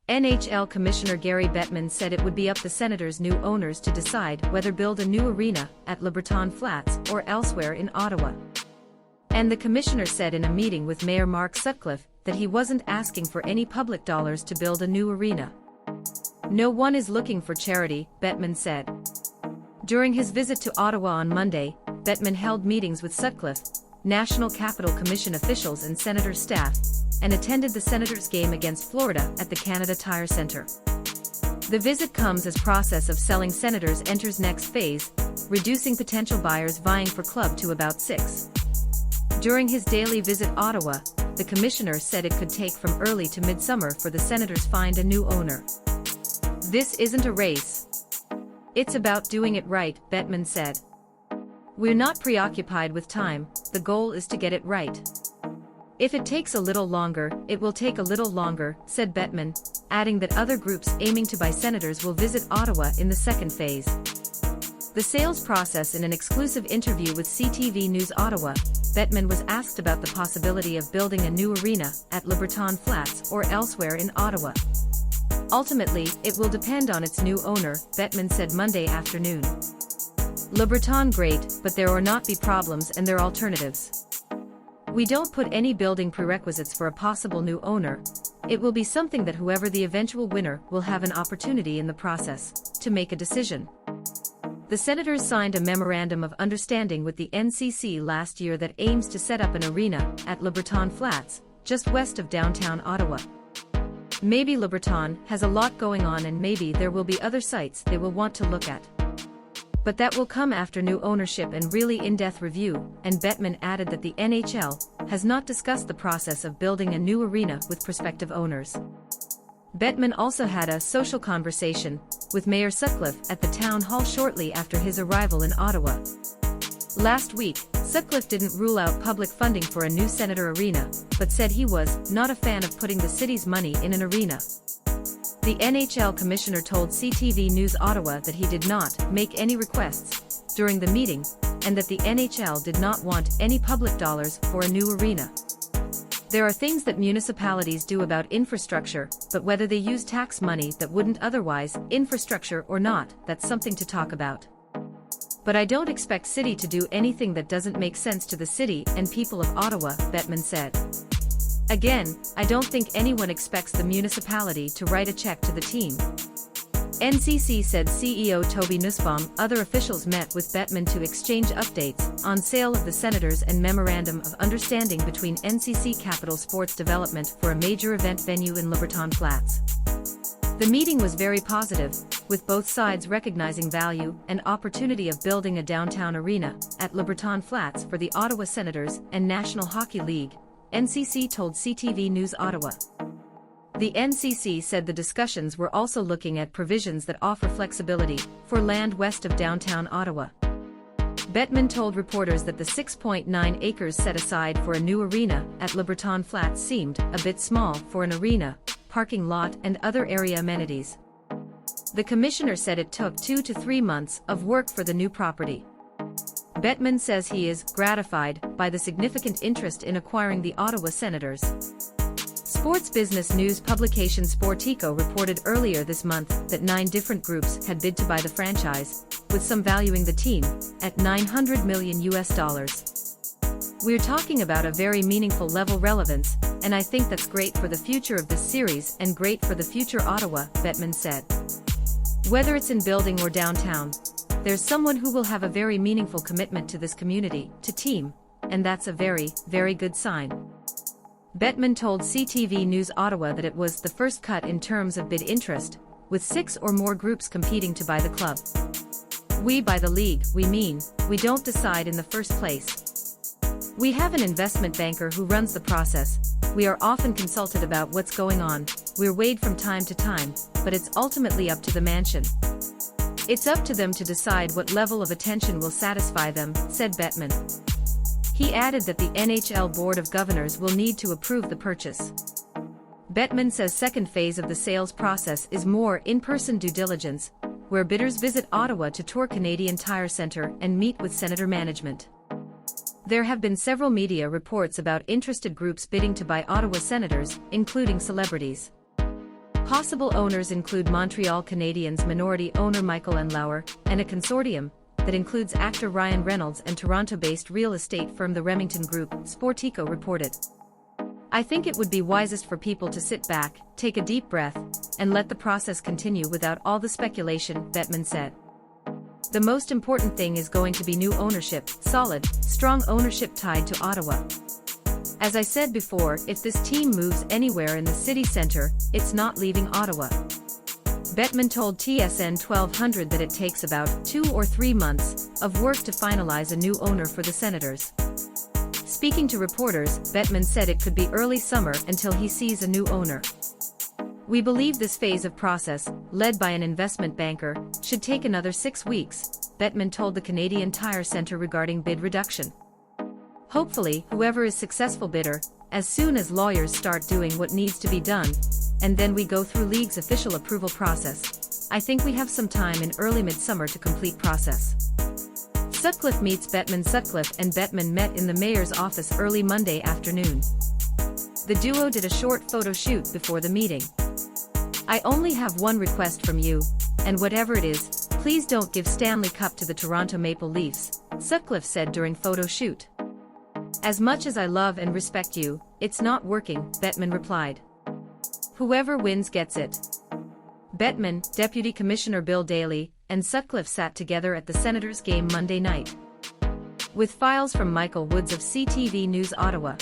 NHL Commissioner Gary Bettman said it would be up to Senators' new owners to decide whether build a new arena at LeBreton Flats or elsewhere in Ottawa. And the commissioner said in a meeting with Mayor Mark Sutcliffe that he wasn't asking for any public dollars to build a new arena. No one is looking for charity, Bettman said. During his visit to Ottawa on Monday, Bettman held meetings with Sutcliffe, National Capital Commission officials and Senator staff, and attended the Senators game against Florida at the Canada Tire Centre. The visit comes as process of selling Senators enters next phase, reducing potential buyers vying for club to about 6. During his daily visit Ottawa, the commissioner said it could take from early to midsummer for the Senators find a new owner. This isn't a race. It's about doing it right, Bettman said. We're not preoccupied with time, the goal is to get it right. If it takes a little longer, it will take a little longer, said Bettman, adding that other groups aiming to buy Senators will visit Ottawa in the second phase. The sales process. In an exclusive interview with CTV News Ottawa, Bettman was asked about the possibility of building a new arena at LeBreton Flats or elsewhere in Ottawa. Ultimately, it will depend on its new owner, Bettman said Monday afternoon. LeBreton great, but there will not be problems and there are alternatives. We don't put any building prerequisites for a possible new owner. It will be something that whoever the eventual winner will have an opportunity in the process to make a decision. The Senators signed a memorandum of understanding with the NCC last year that aims to set up an arena at LeBreton Flats, just west of downtown Ottawa. Maybe LeBreton has a lot going on and maybe there will be other sites they will want to look at. But that will come after new ownership and really in-depth review, and Bettman added that the NHL has not discussed the process of building a new arena with prospective owners. Bettman also had a social conversation with Mayor Sutcliffe at the town hall shortly after his arrival in Ottawa. Last week, Sutcliffe didn't rule out public funding for a new Senator arena, but said he was not a fan of putting the city's money in an arena. The NHL Commissioner told CTV News Ottawa that he did not make any requests during the meeting, and that the NHL did not want any public dollars for a new arena. There are things that municipalities do about infrastructure, but whether they use tax money that wouldn't otherwise, infrastructure or not, that's something to talk about. But I don't expect city to do anything that doesn't make sense to the city and people of Ottawa, Bettman said. Again, I don't think anyone expects the municipality to write a check to the team. NCC said CEO Tobi Nussbaum. Other officials met with Bettman to exchange updates on sale of the Senators and memorandum of understanding between NCC Capital Sports Development for a major event venue in LeBreton Flats. The meeting was very positive, with both sides recognizing value and opportunity of building a downtown arena at LeBreton Flats for the Ottawa Senators and National Hockey League, NCC told CTV News Ottawa. The NCC said the discussions were also looking at provisions that offer flexibility for land west of downtown Ottawa. Bettman told reporters that the 6.9 acres set aside for a new arena at LeBreton Flats seemed a bit small for an arena, parking lot and other area amenities. The commissioner said it took 2 to 3 months of work for the new property. Bettman says he is gratified by the significant interest in acquiring the Ottawa Senators. Sports business news publication Sportico reported earlier this month that 9 different groups had bid to buy the franchise, with some valuing the team at $900 million. We're talking about a very meaningful level relevance, and I think that's great for the future of this series and great for the future Ottawa, Bettman said. Whether it's in building or downtown, there's someone who will have a very meaningful commitment to this community, to team, and that's a very, very good sign. Bettman told CTV News Ottawa that it was the first cut in terms of bid interest, with 6 or more groups competing to buy the club. We buy the league, we don't decide in the first place. We have an investment banker who runs the process, we are often consulted about what's going on, we're weighed from time to time, but it's ultimately up to the mansion. It's up to them to decide what level of attention will satisfy them, said Bettman. He added that the NHL Board of Governors will need to approve the purchase. Bettman says second phase of the sales process is more in-person due diligence, where bidders visit Ottawa to tour Canadian Tire Centre and meet with Senator management. There have been several media reports about interested groups bidding to buy Ottawa Senators, including celebrities. Possible owners include Montreal Canadiens minority owner Michael N. Lauer, and a consortium that includes actor Ryan Reynolds and Toronto-based real estate firm the Remington Group, Sportico reported. I think it would be wisest for people to sit back, take a deep breath, and let the process continue without all the speculation, Bettman said. The most important thing is going to be new ownership, solid, strong ownership tied to Ottawa. As I said before, if this team moves anywhere in the city centre, it's not leaving Ottawa. Bettman told TSN 1200 that it takes about 2 or 3 months of work to finalize a new owner for the Senators. Speaking to reporters, Bettman said it could be early summer until he sees a new owner. We believe this phase of process, led by an investment banker, should take another 6 weeks, Bettman told the Canadian Tire Centre regarding bid reduction. Hopefully, whoever is successful bidder, as soon as lawyers start doing what needs to be done, and then we go through league's official approval process. I think we have some time in early midsummer to complete process. Sutcliffe meets Bettman. Sutcliffe and Bettman met in the mayor's office early Monday afternoon. The duo did a short photo shoot before the meeting. I only have one request from you, and whatever it is, please don't give Stanley Cup to the Toronto Maple Leafs, Sutcliffe said during photo shoot. As much as I love and respect you, it's not working, Bettman replied. Whoever wins gets it. Bettman, Deputy Commissioner Bill Daly, and Sutcliffe sat together at the Senators game Monday night. With files from Michael Woods of CTV News Ottawa.